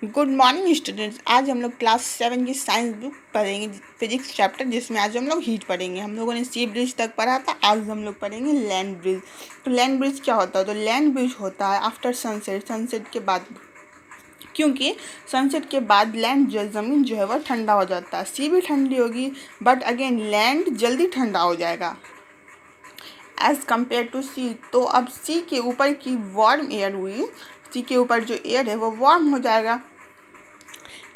Good morning students. आज हम लोग क्लास 7 की साइंस बुक पढ़ेंगे, फिजिक्स चैप्टर, जिसमें आज हम लोग हीट पढ़ेंगे। हम लोगों ने सी ब्रिज तक पढ़ा था, आज हम लोग पढ़ेंगे लैंड ब्रिज। तो लैंड ब्रिज क्या होता है? तो लैंड ब्रिज होता है आफ्टर सनसेट, सनसेट के बाद, क्योंकि सनसेट के बाद लैंड जो ज़मीन जो है वह ठंडा हो जाता है। सी भी ठंडी होगी, बट अगेन लैंड जल्दी ठंडा हो जाएगा एज़ कम्पेयर टू सी। तो अब सी के ऊपर की वार्म एयर हुई, सी के ऊपर जो एयर है वो वार्म हो जाएगा।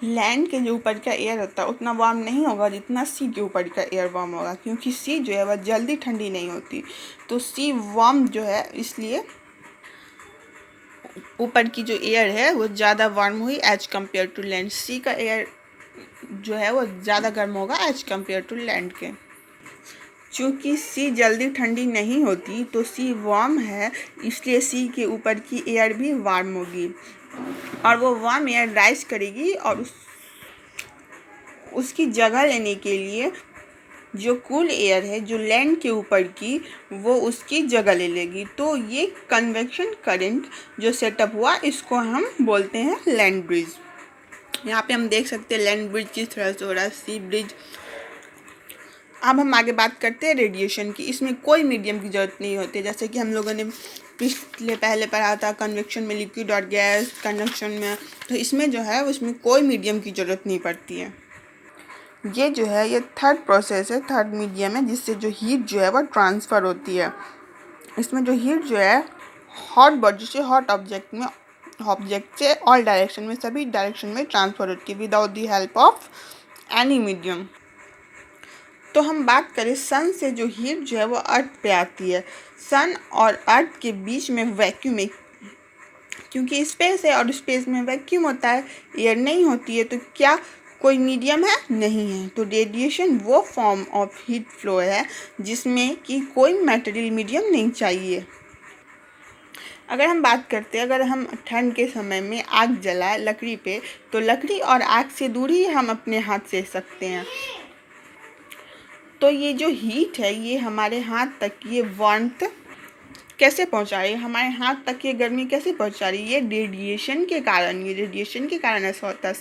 लैंड के जो ऊपर का एयर होता है उतना वार्म नहीं होगा जितना सी के ऊपर का एयर वार्म होगा, क्योंकि सी जो है वह जल्दी ठंडी नहीं होती। तो सी वार्म जो है, इसलिए ऊपर की जो एयर है वो ज़्यादा वार्म हुई एज कम्पेयर टू लैंड। सी का एयर जो है वो ज़्यादा गर्म होगा एज कम्पेयर टू लैंड के। चूँकि सी जल्दी ठंडी नहीं होती तो सी वार्म है, इसलिए सी के ऊपर की एयर भी वार्म होगी और वो वार्म एयर राइज करेगी और उसकी जगह लेने के लिए जो कूल एयर है जो लैंड के ऊपर की, वो उसकी जगह ले लेगी। तो ये कन्वेक्शन करंट जो सेटअप हुआ, इसको हम बोलते हैं लैंड ब्रिज। यहाँ पे हम देख सकते हैं लैंड ब्रिज किस तरह से हो रहा है, सी ब्रिज। अब हम आगे बात करते हैं रेडिएशन की। इसमें कोई मीडियम की ज़रूरत नहीं होती, जैसे कि हम लोगों ने पहले पढ़ा था कन्वेक्शन में लिक्विड और गैस, कंडक्शन में। तो इसमें जो है उसमें कोई मीडियम की ज़रूरत नहीं पड़ती है। ये जो है ये थर्ड प्रोसेस है, थर्ड मीडियम है, जिससे जो हीट जो है वो ट्रांसफ़र होती है। इसमें जो हीट जो है हॉट बॉडी से हॉट ऑब्जेक्ट से ऑल डायरेक्शन में, सभी डायरेक्शन में ट्रांसफ़र होती है without the help of any medium. तो हम बात करें सन से जो हीट जो है वो अर्थ पे आती है। सन और अर्थ के बीच में वैक्यूम है, क्योंकि स्पेस है और स्पेस में वैक्यूम होता है, एयर नहीं होती है। तो क्या कोई मीडियम है? नहीं है। तो रेडिएशन वो फॉर्म ऑफ हीट फ्लो है जिसमें कि कोई मटेरियल मीडियम नहीं चाहिए। अगर हम बात करते हैं, अगर हम ठंड के समय में आग जलाए लकड़ी पे, तो लकड़ी और आग से दूर ही हम अपने हाथ सेक सकते हैं। तो ये जो हीट है ये हमारे हाथ तक ये वार्मथ कैसे पहुंचा रही है, हमारे हाथ तक ये गर्मी कैसे पहुंचा रही है? ये रेडिएशन के कारण, ये रेडिएशन के कारण ऐसा होता है।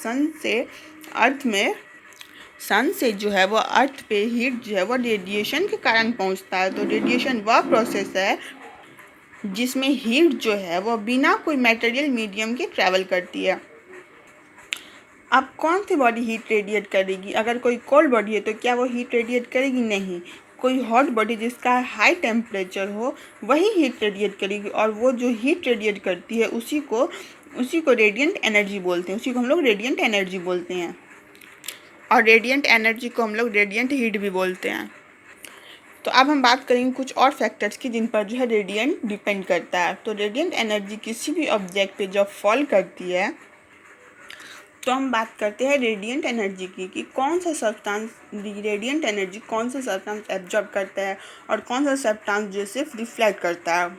सन से जो है वो अर्थ पे हीट जो है वो रेडिएशन के कारण पहुंचता है। तो रेडिएशन वह प्रोसेस है जिसमें हीट जो है वो बिना कोई मटेरियल मीडियम के ट्रैवल करती है। अब कौन सी बॉडी हीट रेडिएट करेगी? अगर कोई कोल्ड बॉडी है तो क्या वो हीट रेडिएट करेगी? नहीं। कोई हॉट बॉडी जिसका हाई टेम्परेचर हो वही हीट रेडिएट करेगी, और वो जो हीट रेडिएट करती है उसी को रेडिएंट एनर्जी बोलते हैं, उसी को हम लोग रेडिएंट एनर्जी बोलते हैं। और रेडिएंट एनर्जी को हम लोग रेडिएंट हीट भी बोलते हैं। तो अब हम बात करेंगे कुछ और फैक्टर्स की जिन पर जो है रेडिएंट डिपेंड करता है। तो रेडिएंट एनर्जी किसी भी ऑब्जेक्ट पे जब फॉल करती है तो हम बात करते हैं रेडिएंट एनर्जी की, कि कौन सा सब्सटेंस रेडिएंट एनर्जी कौन सा सब्सटेंस एब्जॉर्ब करता है और कौन सा सब्सटेंस जो सिर्फ रिफ्लेक्ट करता है।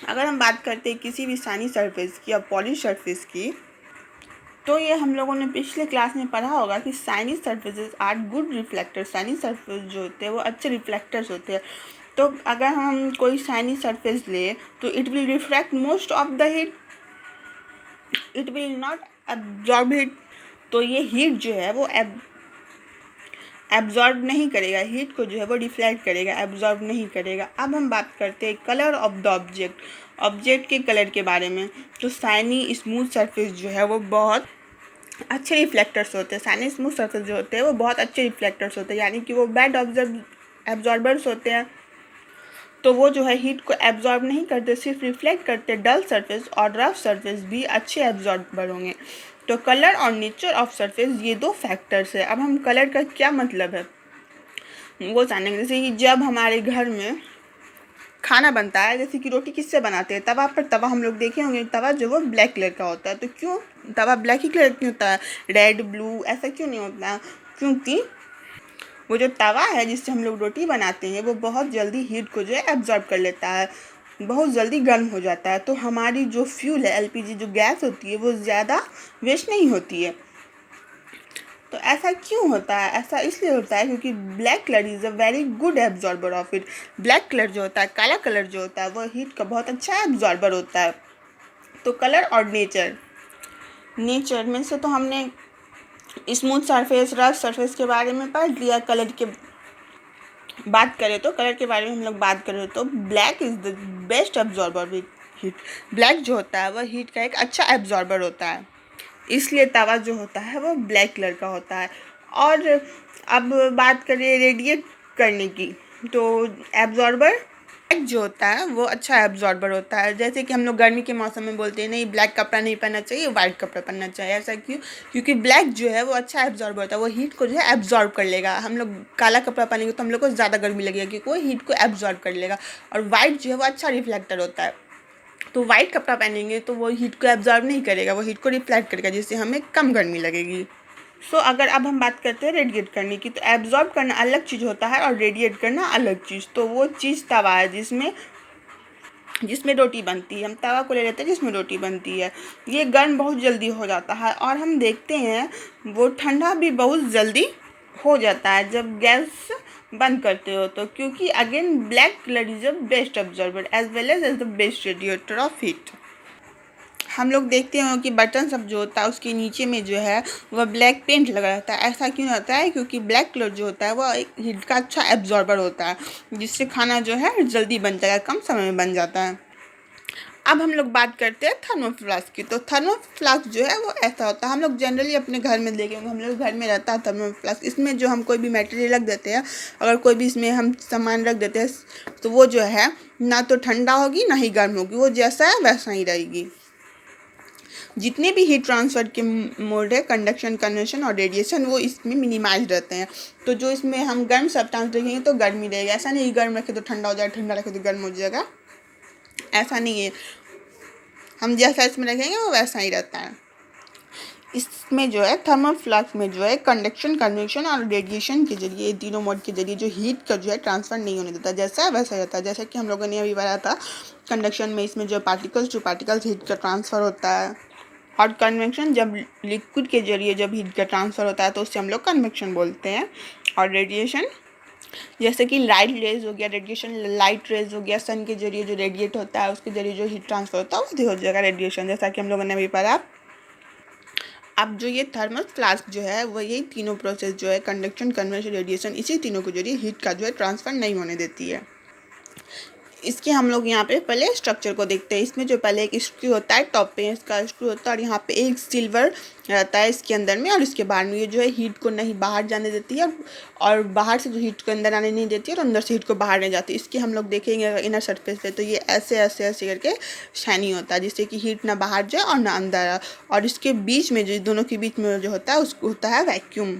अगर हम बात करते हैं किसी भी शाइनी सरफेस की या पॉलिश सरफेस की, तो ये हम लोगों ने पिछले क्लास में पढ़ा होगा कि shiny surfaces are good reflector. Shiny surface जो होते हैं वो अच्छे रिफ्लेक्टर्स होते हैं। तो अगर हम कोई शाइनी सरफेस ले तो it will reflect most of the heat, it will not absorb heat. तो ये हीट जो है वो एब्जॉर्ब नहीं करेगा, हीट को जो है वो रिफ्लेक्ट करेगा, एब्जॉर्ब नहीं करेगा। अब हम बात करते हैं कलर ऑफ द ऑब्जेक्ट के कलर के बारे में। तो शाइनी स्मूथ सरफेस जो है वो बहुत अच्छे रिफ्लेक्टर्स होते हैं। शाइनी स्मूथ सरफेस जो होते हैं वो बहुत अच्छे रिफ्लेक्टर्स होते हैं, यानी कि वो बैड एब्जॉर्बर्स होते हैं। तो वो जो है हीट को एब्जॉर्ब नहीं करते, सिर्फ रिफ्लेक्ट करते। डल सरफेस और रफ सरफेस भी अच्छे एब्जॉर्बर होंगे। तो कलर और नेचर ऑफ सरफेस ये दो फैक्टर्स है। अब हम कलर का क्या मतलब है वो जानेंगे। जैसे कि जब हमारे घर में खाना बनता है, जैसे कि रोटी किससे बनाते हैं? तवा पर। तवा हम लोग देखे होंगे, तवा जो वो ब्लैक कलर का होता है। तो क्यों तवा ब्लैक ही कलर क्यों होता है? रेड, ब्लू ऐसा क्यों नहीं होता? क्योंकि वो जो तवा है जिससे हम लोग रोटी बनाते हैं वो बहुत जल्दी हीट को जो है एब्जॉर्ब कर लेता है, बहुत जल्दी गर्म हो जाता है। तो हमारी जो फ्यूल है, एलपीजी जो गैस होती है, वो ज़्यादा वेस्ट नहीं होती है। तो ऐसा क्यों होता है? ऐसा इसलिए होता है क्योंकि black colour is a very good absorber of it. Black colour जो होता है, काला कलर जो होता है, वो हीट का बहुत अच्छा एब्जॉर्बर होता है। तो कलर और नेचर, नेचर में से तो हमने स्मूथ सरफेस, रफ सरफेस के बारे में पढ़ लिया। कलर के बात करें तो कलर के बारे में हम लोग बात करें तो black is the best absorber with heat. Black जो होता है वह हीट का एक अच्छा एब्जॉर्बर होता है, इसलिए तवा जो होता है वो ब्लैक कलर का होता है। और अब बात करें रेडिएट करने की, तो एब्जॉर्बर ब्लैक जो होता है वो अच्छा एब्जॉर्बर होता है। जैसे कि हम लोग गर्मी के मौसम में बोलते हैं नहीं ब्लैक कपड़ा नहीं पहनना चाहिए, वाइट कपड़ा पहनना चाहिए। ऐसा क्यों? क्योंकि ब्लैक जो है वो अच्छा एब्जॉर्बर होता है, वो हीट को जो है एब्जॉर्ब कर लेगा। हम लोग काला कपड़ा पहनेंगे तो हम लोग को ज़्यादा गर्मी लगेगी क्योंकि वो हीट को एब्जॉर्ब कर लेगा। और वाइट जो है वो अच्छा रिफ्लेक्टर होता है, तो वाइट कपड़ा पहनेंगे तो वो हीट को एब्जॉर्ब नहीं करेगा, वो हीट को रिफ्लेक्ट करेगा, जिससे हमें कम गर्मी लगेगी। अगर अब हम बात करते हैं रेडिएट करने की, तो एब्जॉर्ब करना अलग चीज़ होता है और रेडिएट करना अलग चीज़। तो वो चीज़ तवा है जिसमें जिसमें रोटी बनती है। हम तवा को ले लेते हैं जिसमें रोटी बनती है। ये गर्म बहुत जल्दी हो जाता है और हम देखते हैं वो ठंडा भी बहुत जल्दी हो जाता है जब गैस बंद करते हो तो, क्योंकि again black colour is the best observer as well as the best radiator of heat. हम लोग देखते हो कि बटन सब जो होता है उसके नीचे में जो है वह ब्लैक पेंट लगा रहता है। ऐसा क्यों होता है? क्योंकि ब्लैक कलर जो होता है वह एक हीट का अच्छा एब्जॉर्बर होता है, जिससे खाना जो है जल्दी बन जाएगा, कम समय में बन जाता है। अब हम लोग बात करते हैं थर्मोफ्लास्क की। तो थर्मोफ्लास्क जो है वो ऐसा होता है, हम लोग जनरली अपने घर में देखेंगे, हम लोग घर में रहता है थर्मोफ्लास्क। इसमें जो हम कोई भी मटेरियल रख देते हैं, अगर कोई भी इसमें हम सामान रख देते हैं तो वो जो है ना तो ठंडा होगी ना ही गर्म होगी, वो जैसा है वैसा ही रहेगी। जितने भी हीट ट्रांसफ़र के मोड है, कंडक्शन, कन्वेक्शन और रेडिएशन, वो इसमें मिनिमाइज रहते हैं। तो जो इसमें हम गर्म सब्सटेंस देखेंगे तो गर्मी रहेगा। ऐसा नहीं गर्म रखे तो ठंडा हो जाएगा, ठंडा रखे तो गर्म हो जाएगा, ऐसा नहीं है। हम जैसा इसमें रखेंगे वो वैसा ही रहता है। इसमें जो है थर्मोफ्लास्क में जो है कंडक्शन, कन्वेक्शन और रेडिएशन के जरिए, ये तीनों मोड के जरिए जो हीट का जो है ट्रांसफ़र नहीं होने देता, जैसा है वैसा रहता है। जैसा कि हम लोगों ने अभी बताया था, कंडक्शन में इसमें जो पार्टिकल्स टू पार्टिकल्स हीट का ट्रांसफ़र होता है, और कन्वेक्शन जब लिक्विड के जरिए जब हीट का ट्रांसफ़र होता है तो उससे हम लोग कन्वेक्शन बोलते हैं। और रेडिएशन जैसे कि लाइट रेज हो गया, रेडिएशन लाइट रेज हो गया, सन के जरिए जो रेडिएट होता है उसके जरिए जो हीट ट्रांसफ़र होता है वो हो जाएगा रेडिएशन, जैसा कि हम लोगों ने अभी पढ़ा। अब जो ये थर्मल फ्लास्क जो है वो यही तीनों प्रोसेस जो है कंडक्शन, कन्वेक्शन, रेडिएशन, इसी तीनों के जरिए हीट का जो है ट्रांसफ़र नहीं होने देती है। इसके हम लोग यहाँ पे पहले स्ट्रक्चर को देखते हैं। इसमें जो पहले एक स्क्रू होता है, टॉप पे इसका स्क्रू होता है और यहाँ पे एक सिल्वर रहता है इसके अंदर में, और इसके बाहर में ये जो है हीट को नहीं बाहर जाने देती है और बाहर से जो हीट को अंदर आने नहीं देती है और अंदर से हीट को बाहर नहीं जाती। इसके हम लोग देखेंगे इनर सरफेस पे तो ये ऐसे ऐसे ऐसे करके शाइनी होता है, जिससे कि हीट ना बाहर जाए और ना अंदर आए। और इसके बीच में जो दोनों के बीच में जो होता है उसको होता है वैक्यूम।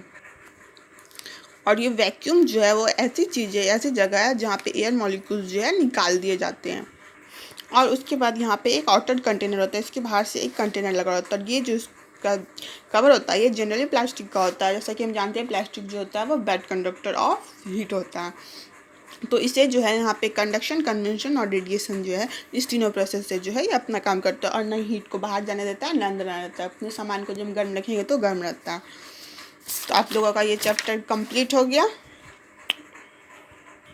और ये वैक्यूम जो है वो ऐसी चीज़ है, ऐसी जगह है जहाँ पे एयर मॉलिक्यूल्स जो है निकाल दिए जाते हैं। और उसके बाद यहाँ पे एक आउटर कंटेनर होता है, इसके बाहर से एक कंटेनर लगा होता है, और ये जो इसका कवर होता है ये जनरली प्लास्टिक का होता है। जैसा कि हम जानते हैं प्लास्टिक जो होता है वो बैड कंडक्टर ऑफ हीट होता है। तो इसे जो है यहाँ पे कंडक्शन, कन्वेंशन और रेडिएशन जो है इस तीनों प्रोसेस से जो है ये अपना काम करता है और न हीट को बाहर जाने देता है, न अंदर आने देता है। अपने सामान को जब गर्म रखेंगे तो गर्म रहता है। तो आप लोगों का ये चैप्टर कंप्लीट हो गया।